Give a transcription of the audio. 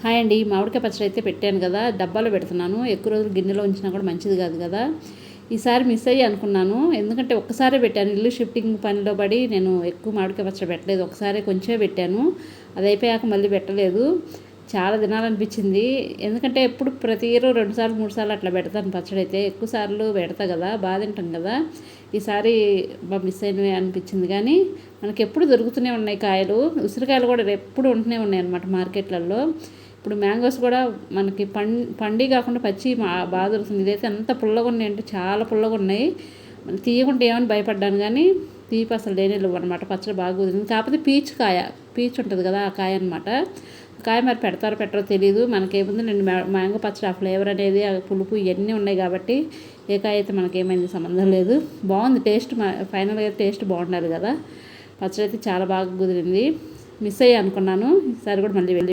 Hi అండి, మామిడికాయ పచ్చడి అయితే పెట్టాను కదా, డబ్బాలో పెడుతున్నాను. ఎక్కువ రోజులు గిన్నెలో ఉంచినా కూడా మంచిది కాదు కదా. ఈసారి మిస్ అయ్యి అనుకున్నాను, ఎందుకంటే ఒక్కసారే పెట్టాను. ఇల్లు షిఫ్టింగ్ పనిలో పడి నేను ఎక్కువ మామిడికాయ పచ్చడి పెట్టలేదు. ఒకసారి కొంచెమే పెట్టాను, అది అయిపోయాక మళ్ళీ పెట్టలేదు. చాలా తినాలనిపించింది, ఎందుకంటే ఎప్పుడు ప్రతి ఇయర్ 2 సార్లు 3 సార్లు అట్లా పెడతాను పచ్చడి. అయితే ఎక్కువ సార్లు పెడతా కదా, బాగా తింటాం కదా. ఈసారి మిస్ అయినవి అనిపించింది. కానీ మనకి ఎప్పుడు దొరుకుతూనే ఉన్నాయి కాయలు. ఉసిరికాయలు కూడా ఎప్పుడు ఉంటూనే ఉన్నాయి అన్నమాట మార్కెట్లలో. ఇప్పుడు మ్యాంగోస్ కూడా మనకి పండి కాకుండా పచ్చి బాగా దొరుకుతుంది. ఇదైతే అంత పుల్లగా ఉన్నాయి అంటే చాలా పుల్లగా ఉన్నాయి. తీయకుంటే ఏమని భయపడ్డాను, కానీ తీపి అసలు లేనే లేవు అనమాట. పచ్చడి బాగా కుదిరింది. కాకపోతే పీచు ఉంటుంది కదా, ఆ కాయ అనమాట. కాయ మరి పెడతారో పెట్టరో తెలియదు. మనకేముంది నేను మ్యాంగో పచ్చడి ఆ ఫ్లేవర్ అనేది, ఆ పులుపు ఇవన్నీ ఉన్నాయి కాబట్టి ఏ కాయ అయితే మనకేమైంది సంబంధం లేదు. బాగుంది టేస్ట్. ఫైనల్గా టేస్ట్ బాగుండాలి కదా. పచ్చడి అయితే చాలా బాగా కుదిరింది. మిస్ అయ్యి అనుకున్నాను. ఈసారి కూడా మళ్ళీ వెళ్ళి